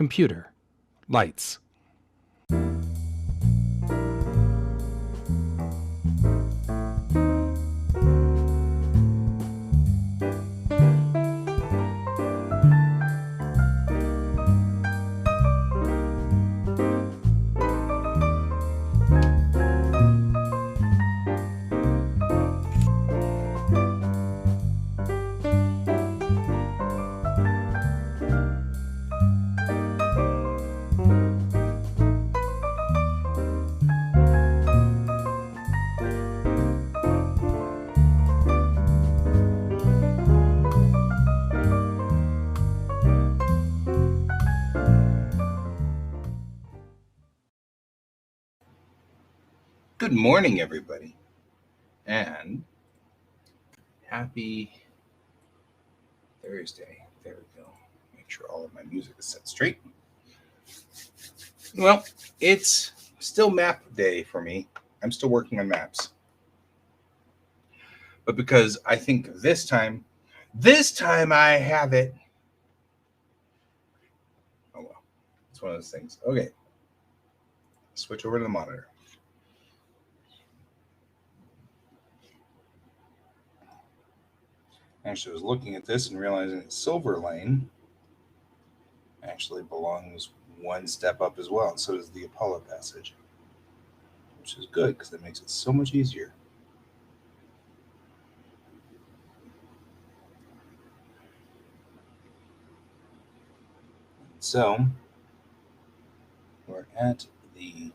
Computer. Lights. Good morning, everybody, and happy Thursday. There we go. Make sure all of my music is set straight. Well, it's still map day for me. I'm still working on maps. But because I think this time I have it. Oh, well, it's one of those things. Okay, switch over to the monitor. Actually, I was looking at this and realizing that Silver Lane actually belongs one step up as well, and so does the Apollo Passage, which is good because that makes it so much easier. So, we're at the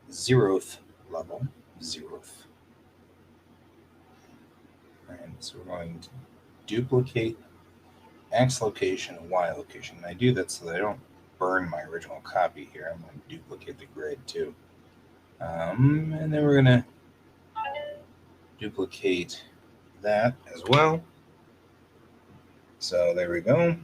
0th level. 0th. And so we're going to duplicate X location and Y location. And I do that so that I don't burn my original copy here. I'm going to duplicate the grid too. And then we're going to duplicate that as well. So there we go.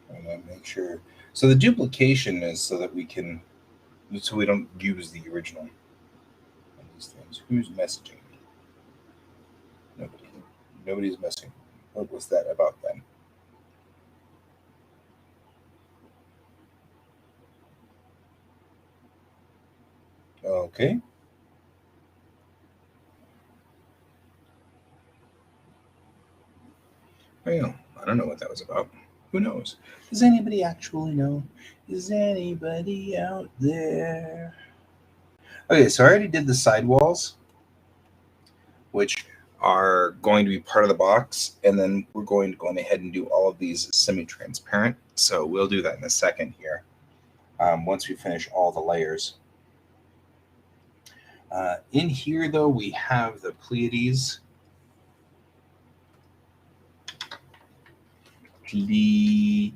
I'm going to make sure. So the duplication is so that we don't use the original of these things. Who's messaging me? Nobody. Nobody's messaging. What was that about then? Okay. Well, I don't know what that was about. Who knows? Does anybody actually know? Is anybody out there? Okay, so I already did the sidewalls, which are going to be part of the box, and then we're going to go ahead and do all of these semi-transparent. So we'll do that in a second here, once we finish all the layers. In here, though, we have the Pleiades. Pleiades.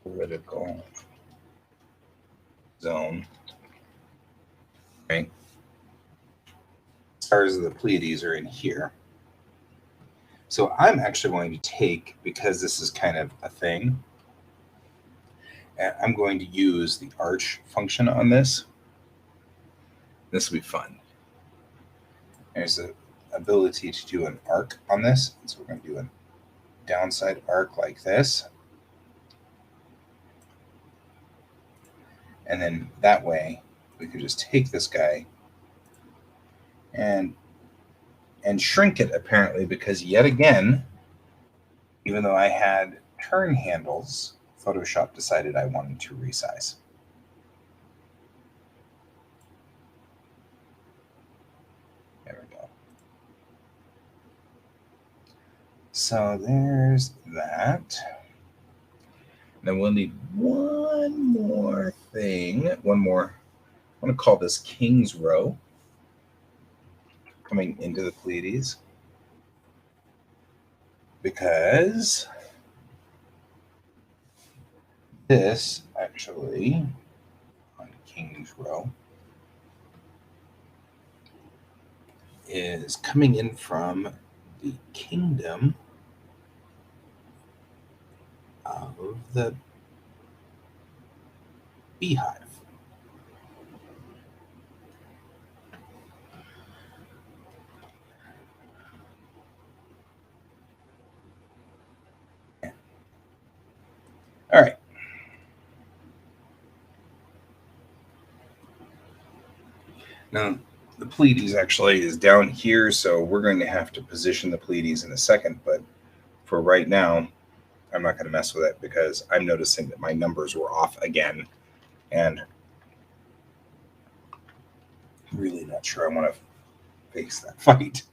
Political zone. Okay. Stars of the Pleiades are in here. So I'm actually going to take, because this is kind of a thing, I'm going to use the arch function on this. This will be fun. There's the ability to do an arc on this. So we're going to do a downside arc like this. And then that way we could just take this guy and shrink it, apparently, because yet again, even though I had turn handles, Photoshop decided I wanted to resize. There we go. So there's that. Then we'll need one more thing. One more. I want to call this King's Row. Coming into the Pleiades. Because this actually, on King's Row, is coming in from the kingdom of the beehive. Now, the Pleiades actually is down here, so we're going to have to position the Pleiades in a second, but for right now, I'm not going to mess with it because I'm noticing that my numbers were off again, and I'm really not sure I want to face that fight.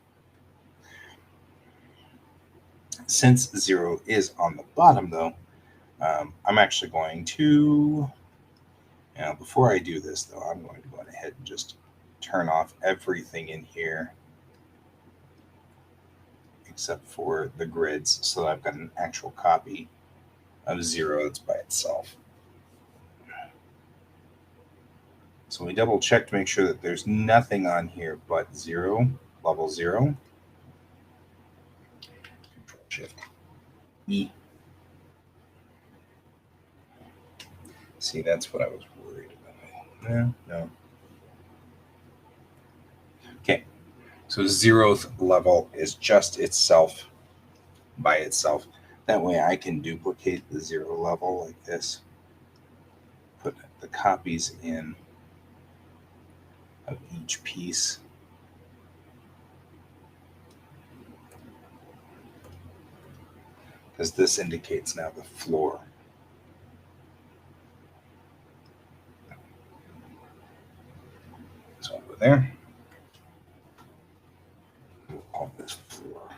Since 0 is on the bottom, though, I'm actually going to, now before I do this, though, I'm going to go ahead and just turn off everything in here except for the grids, so that I've got an actual copy of 0 that's by itself. So we double check to make sure that there's nothing on here but 0, level 0. Control Shift E. See, that's what I was worried about. No. Okay, so 0th level is just itself by itself. That way I can duplicate the 0 level like this. Put the copies in of each piece. Because this indicates now the floor. So over there. We'll call this floor.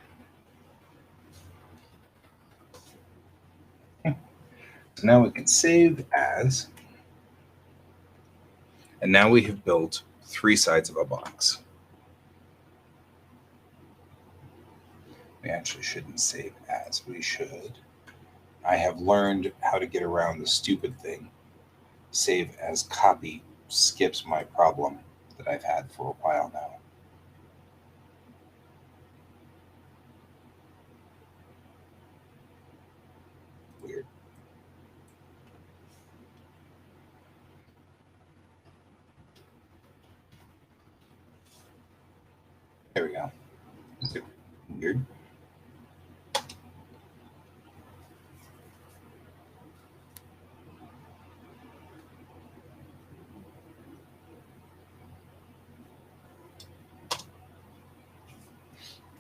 So now we can save as. And now we have built 3 sides of a box. We actually shouldn't save as. We should. I have learned how to get around the stupid thing. Save as copy skips my problem that I've had for a while now. Weird. There we go. Is it weird?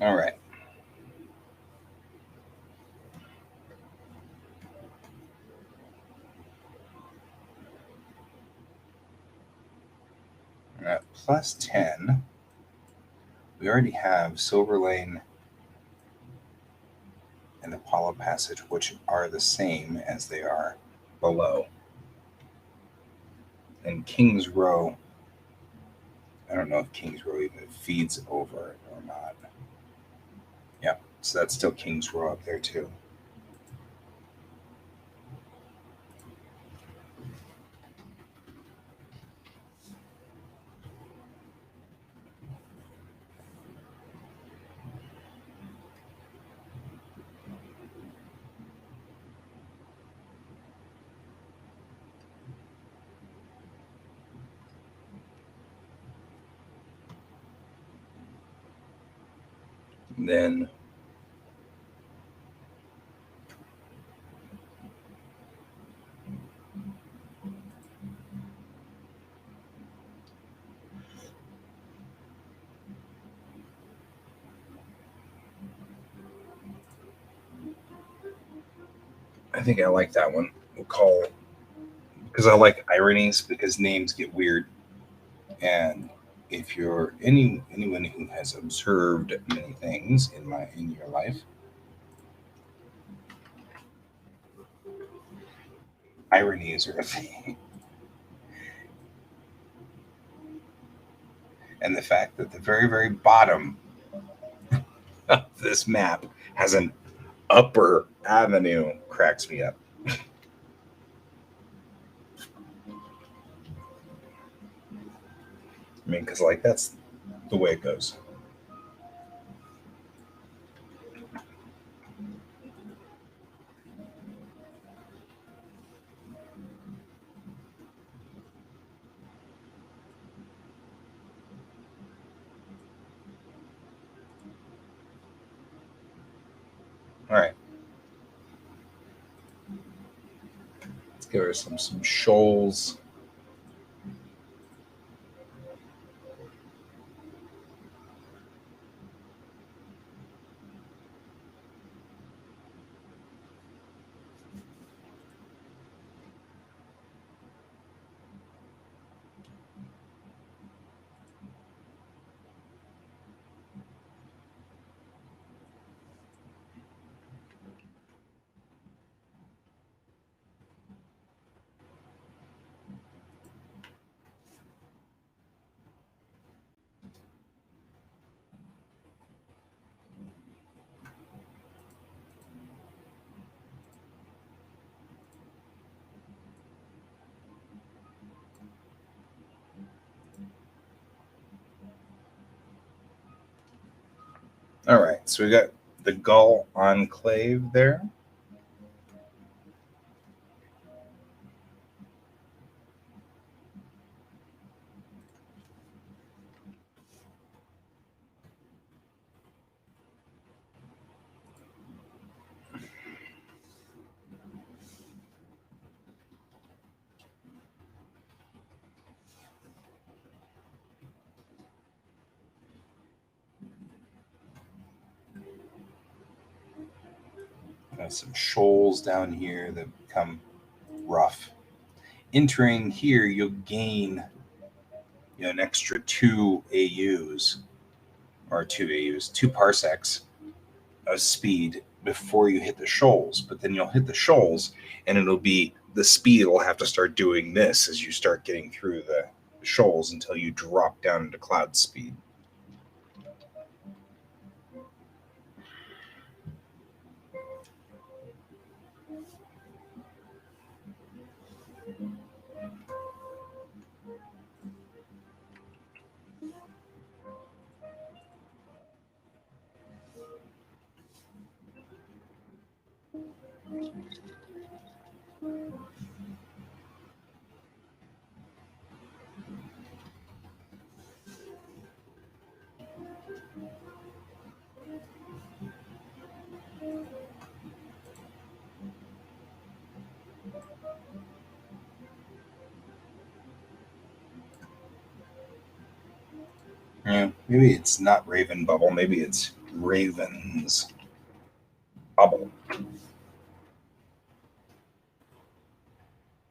All right. At plus 10, we already have Silver Lane and Apollo Passage, which are the same as they are below. And King's Row, I don't know if King's Row even feeds over it or not. Yeah, so that's still King's Row up there too. Then I think I like that one. We'll call, because I like ironies, because names get weird. And if you're anyone who has observed many things in your life, ironies are a thing. And the fact that the very, very bottom of this map has an upper avenue cracks me up. I mean, because like that's the way it goes. All right. Let's give her some shoals. All right, so we got the Gull Enclave there. Some shoals down here that become rough. Entering here, you'll gain an extra 2 AUs, or 2 AUs, 2 parsecs of speed before you hit the shoals. But then you'll hit the shoals, and it'll be the speed will have to start doing this as you start getting through the shoals until you drop down into cloud speed. Yeah, maybe it's not Raven Bubble. Maybe it's Raven's Bubble.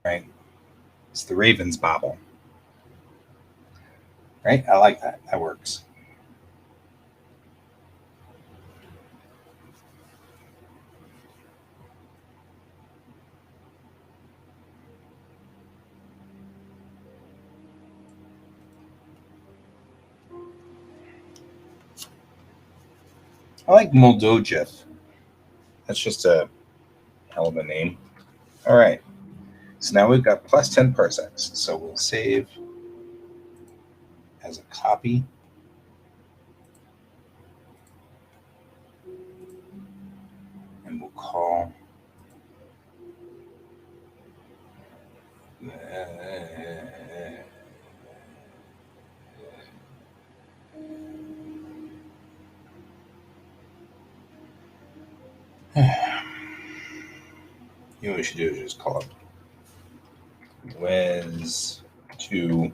Right? It's the Raven's Bobble. Right? I like that. That works. I like Moldojeth. That's just a hell of a name. All right. So now we've got plus 10 parsecs. So we'll save as a copy. And we'll call you know what we should do is just call it Wes 2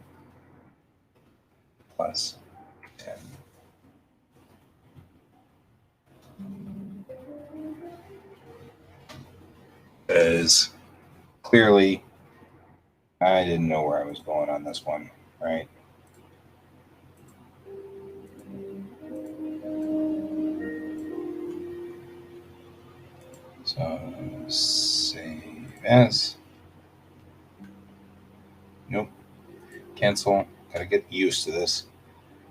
plus 10. Because clearly I didn't know where I was going on this one, right? So save as. Nope. Cancel. Gotta get used to this.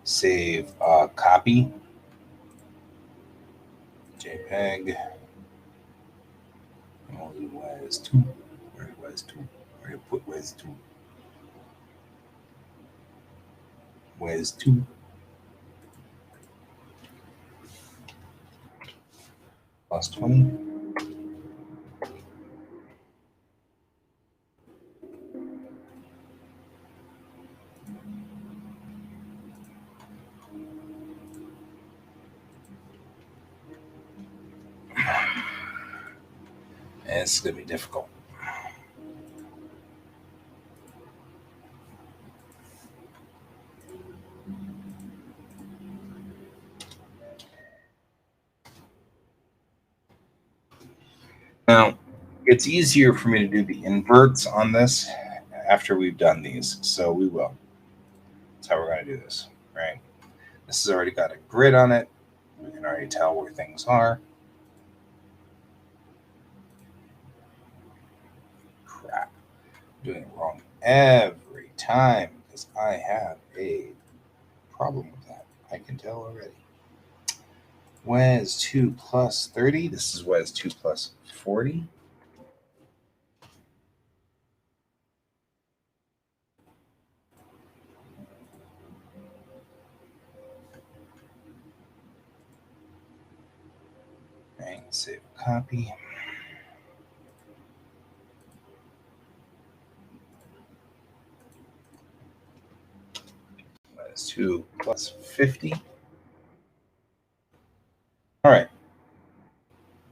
Save copy. JPEG. Wes 2. Where was 2? Where you put Wes 2? Wes 2. Plus 20. And it's going to be difficult. Now, it's easier for me to do the inverts on this after we've done these, so we will. That's how we're going to do this, right? This has already got a grid on it. We can already tell where things are. Crap. I'm doing it wrong every time because I have a problem with that. I can tell already. Wes 2 plus 30. This is Wes 2 plus 40. Save copy. Minus 2 plus 50. All right.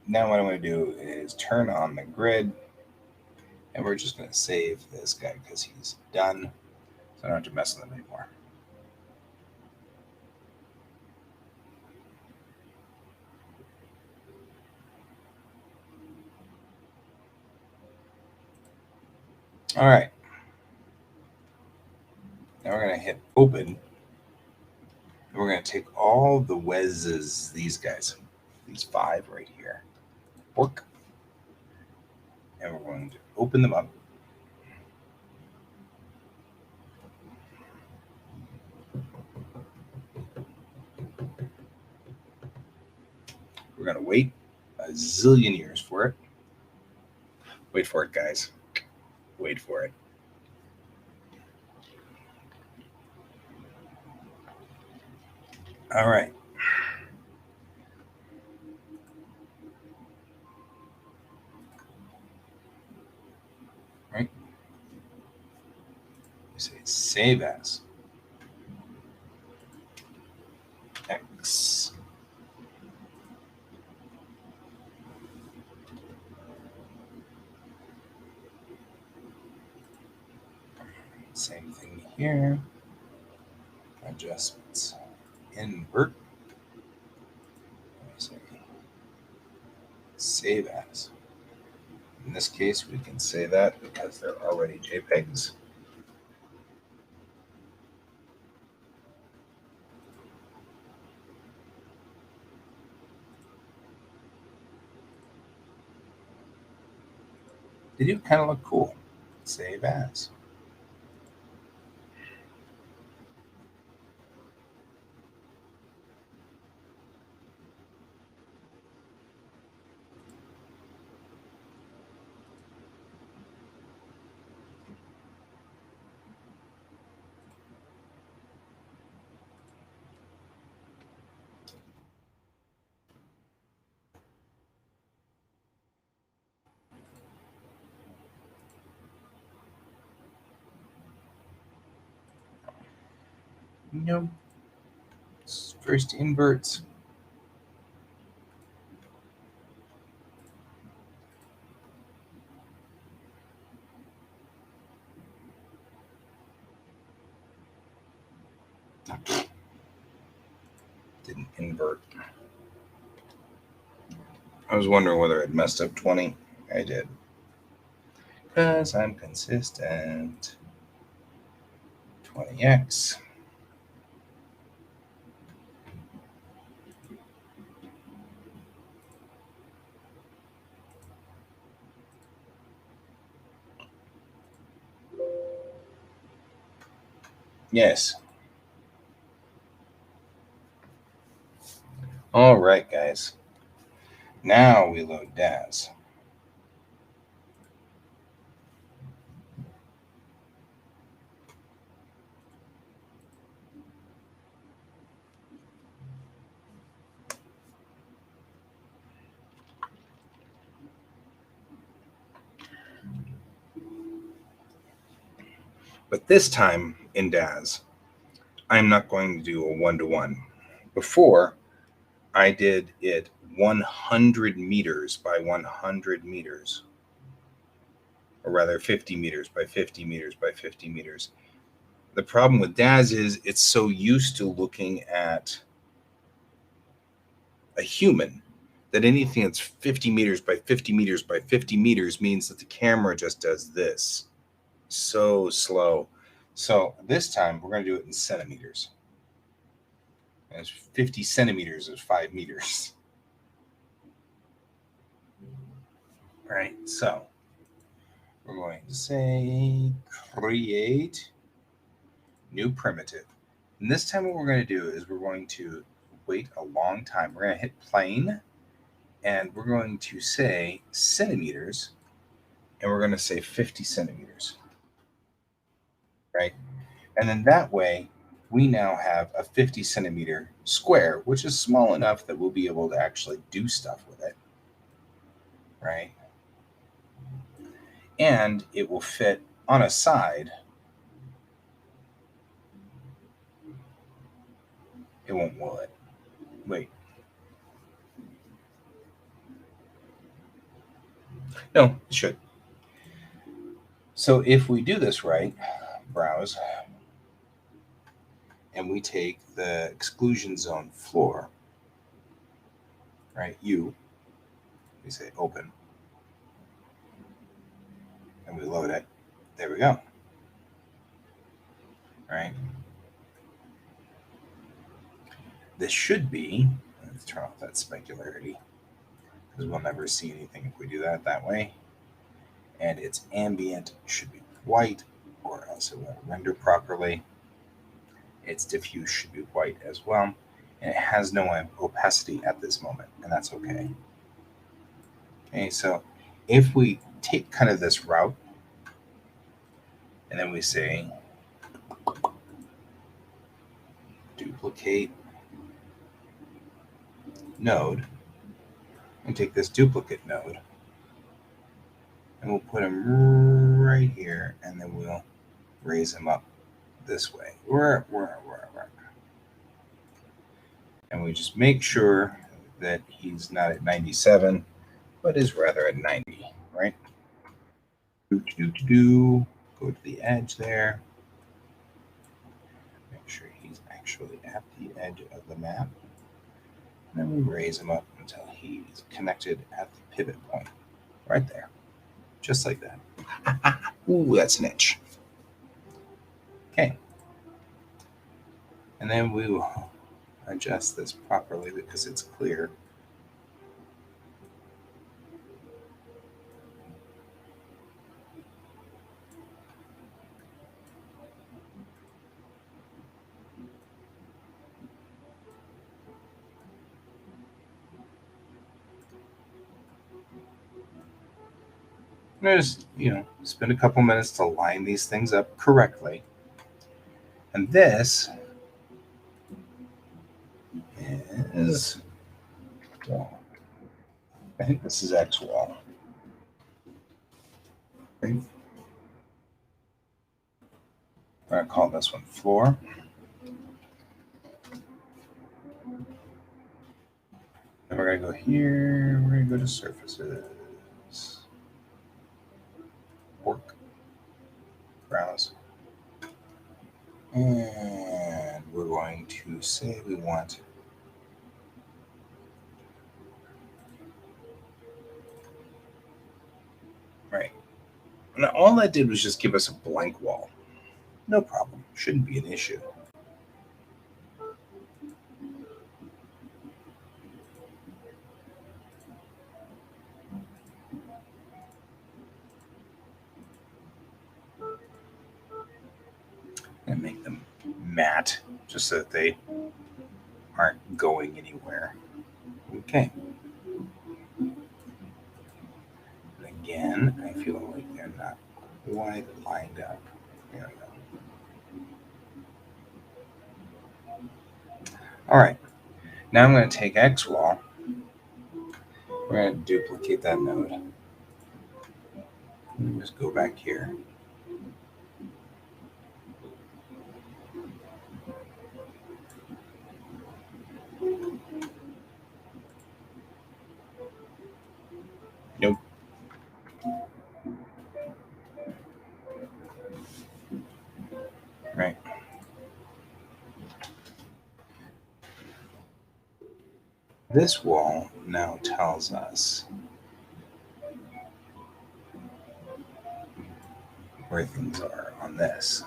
Now what I'm going to do is turn on the grid, and we're just going to save this guy because he's done. So I don't have to mess with him anymore. All right. Now we're going to hit open. And we're going to take all the WESs, these guys, these 5 right here, work, and we're going to open them up. We're going to wait a zillion years for it. Wait for it, guys. Wait for it. All right. Right. We say save as X. Same thing here. Adjustments. Invert. Say save as. In this case, we can say that because they're already JPEGs. They do kind of look cool. Save as. Nope. First inverts. Didn't invert. I was wondering whether it messed up 20. I did. Because I'm consistent. 20x. Yes. All right, guys. Now we load DAS. But this time in DAS, I'm not going to do a one-to-one. Before, I did it 100 meters by 100 meters. Or rather 50 meters by 50 meters by 50 meters. The problem with DAS is it's so used to looking at a human that anything that's 50 meters by 50 meters by 50 meters means that the camera just does this. So slow. So this time we're going to do it in centimeters. And 50 centimeters is 5 meters. All right, so we're going to say create new primitive. And this time what we're going to do is we're going to wait a long time. We're going to hit plane, and we're going to say centimeters, and we're going to say 50 centimeters. Right? And then that way, we now have a 50 centimeter square, which is small enough that we'll be able to actually do stuff with it. right? And it will fit on a side. It won't, will it? Wait. No, it should. So if we do this right, browse, and we take the exclusion zone floor, right? We say open, and we load it. There we go. Right? This should be, let's turn off that specularity, because we'll never see anything if we do that way. And its ambient should be white, or else it won't render properly. Its diffuse should be white as well. And it has no opacity at this moment, and that's okay. Okay, so if we take kind of this route, and then we say duplicate node, and take this duplicate node, and we'll put him right here, and then we'll raise him up this way. And we just make sure that he's not at 97, but is rather at 90, right? Go to the edge there. Make sure he's actually at the edge of the map. And then we raise him up until he's connected at the pivot point, right there. Just like that. Ooh, that's an itch. Okay. And then we will adjust this properly because it's clear. Just, spend a couple minutes to line these things up correctly. And this is wall. I think this is X wall. Okay. We're going to call this one floor. And we're going to go here. We're going to go to surfaces. Work. Browse. And we're going to say we want right. Now all that did was just give us a blank wall. No problem. Shouldn't be an issue. And make them matte just so that they aren't going anywhere. Okay. Again, I feel like they're not quite lined up. There we go. All right. Now I'm going to take X wall. We're going to duplicate that node. And just go back here. Nope. Right. This wall now tells us where things are on this.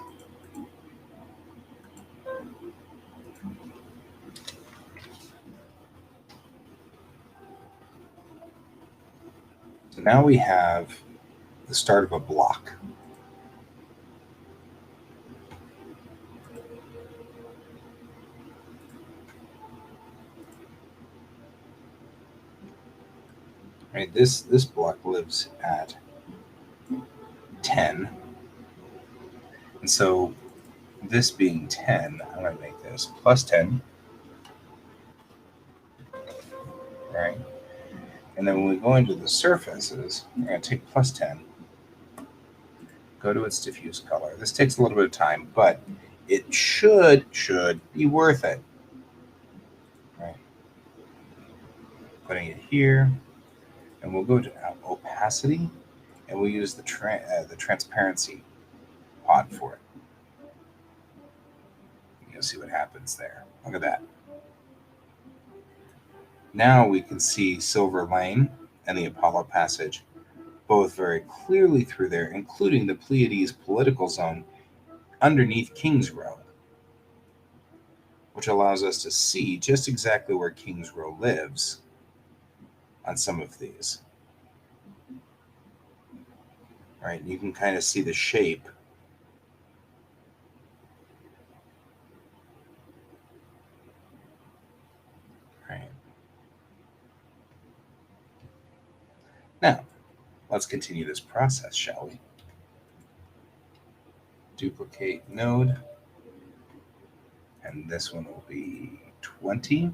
So now we have the start of a block. Right, this block lives at 10. And so this being 10, I'm going to make this plus 10. Right? And then when we go into the surfaces, we're going to take plus 10, go to its diffuse color. This takes a little bit of time, but it should be worth it. Right. Putting it here, and we'll go to opacity, and we'll use the transparency pod for it. You'll see what happens there. Look at that. Now we can see Silver Lane and the Apollo Passage both very clearly through there, including the Pleiades political zone underneath King's Row, which allows us to see just exactly where King's Row lives on some of these. Right, you can kind of see the shape. Right. Now, let's continue this process, shall we? Duplicate node, and this one will be 20.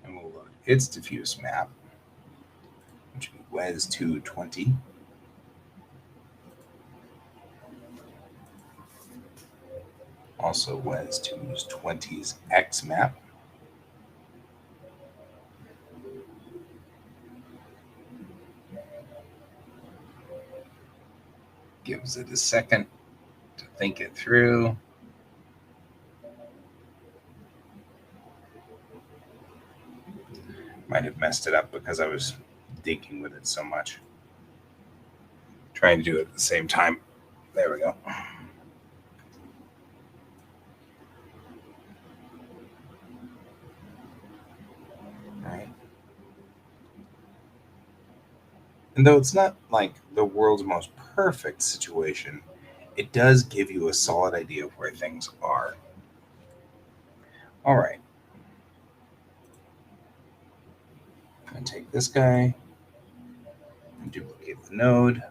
And we'll load its diffuse map, which will be WES 220. Also WES 220's X map. Gives it a second to think it through. Might have messed it up because I was digging with it so much. Trying to do it at the same time. There we go. Right. And though it's not like the world's most perfect situation, it does give you a solid idea of where things are. All right. I'm going to take this guy and duplicate the node.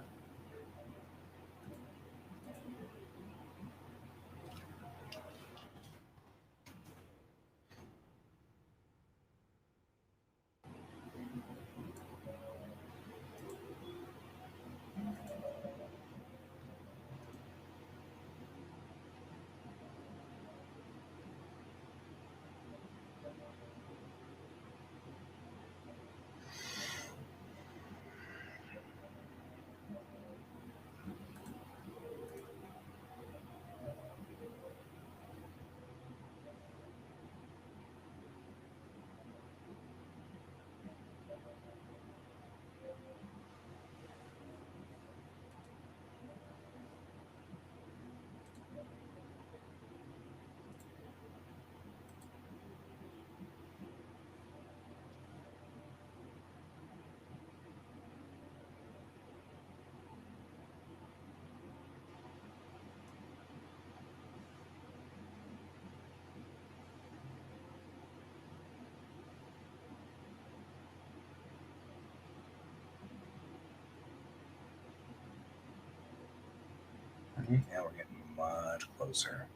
Now we're getting much closer.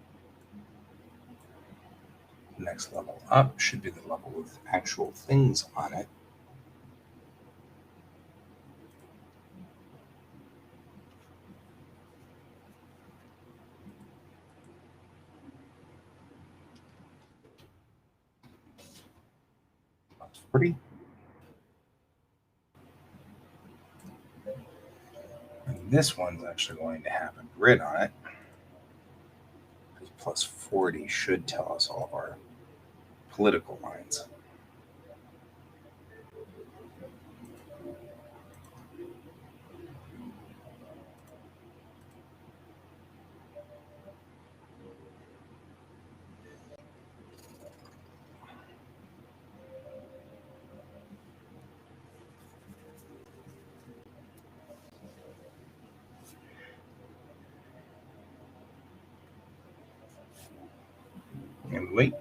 Next level up should be the level with actual things on it. That's pretty. And this one's actually going to have a grid on it. Because plus 40 should tell us all of our political lines. And wait.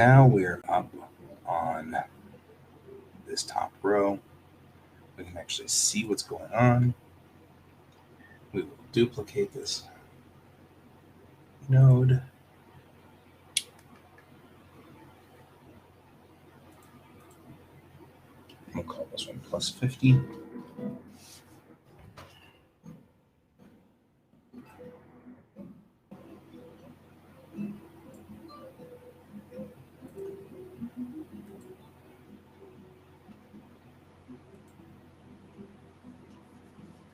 now we're up on this top row. We can actually see what's going on. We will duplicate this node. We'll call this one plus 50.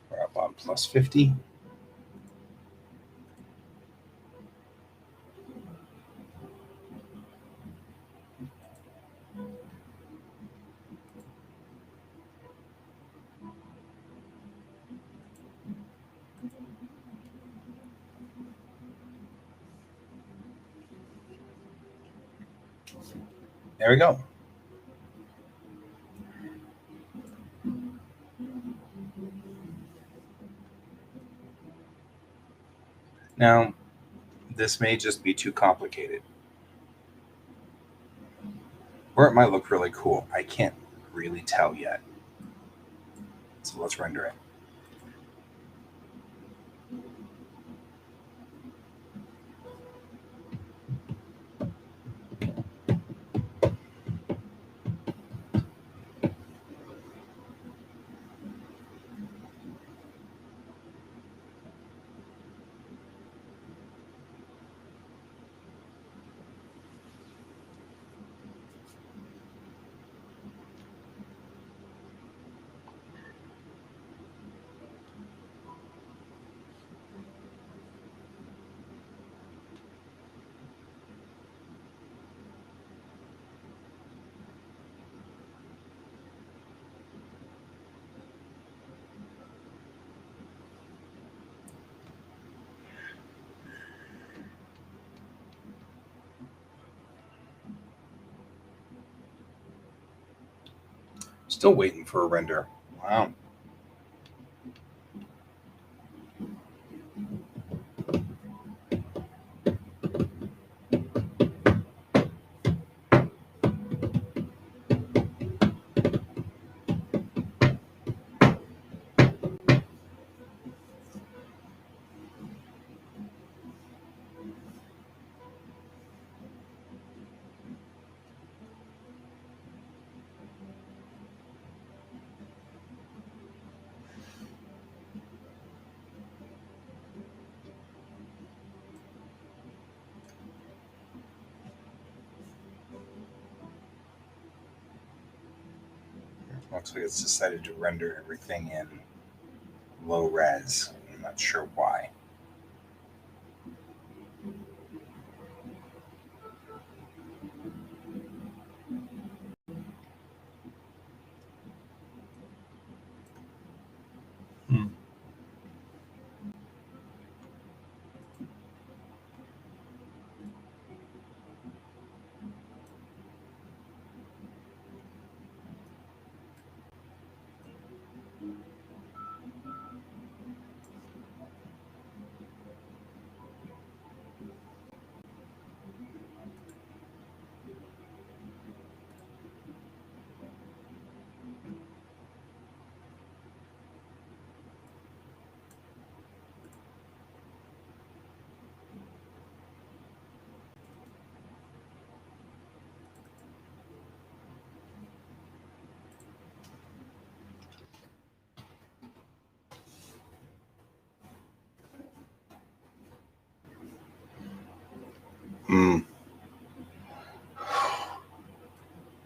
We're up on plus 50. There we go. Now, this may just be too complicated. Or it might look really cool. I can't really tell yet. So let's render it. Still waiting for a render. Wow. Looks like it's decided to render everything in low res. I'm not sure why.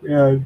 Yeah.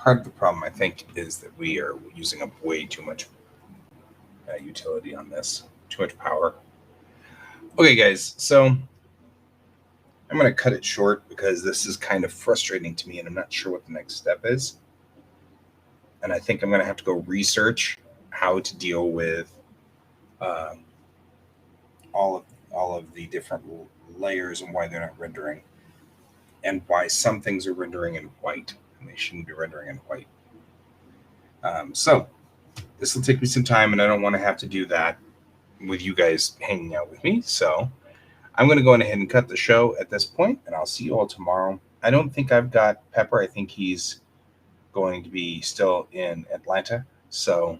part of the problem, I think, is that we are using up way too much utility on this, too much power. Okay, guys, so I'm going to cut it short because this is kind of frustrating to me and I'm not sure what the next step is. And I think I'm going to have to go research how to deal with all of the different layers and why they're not rendering, and why some things are rendering in white and they shouldn't be rendering in white. So this will take me some time, and I don't want to have to do that with you guys hanging out with me. So I'm going to go ahead and cut the show at this point, and I'll see you all tomorrow. I don't think I've got Pepper. I think he's going to be still in Atlanta. So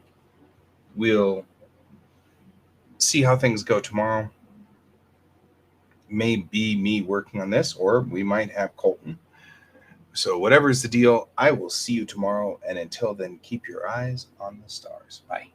we'll see how things go tomorrow. May be me working on this, or we might have Colton. So whatever's the deal, I will see you tomorrow. And until then, keep your eyes on the stars. Bye.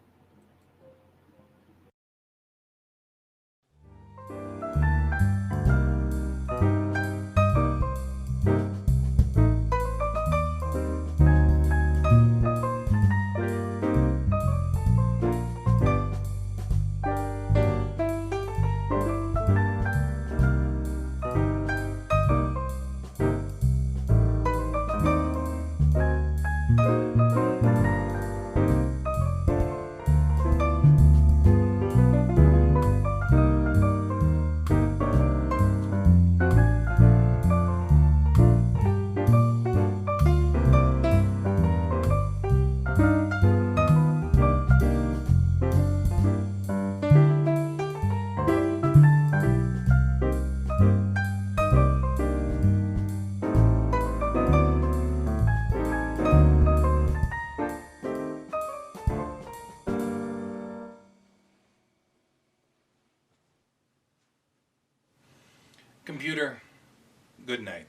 Computer, good night.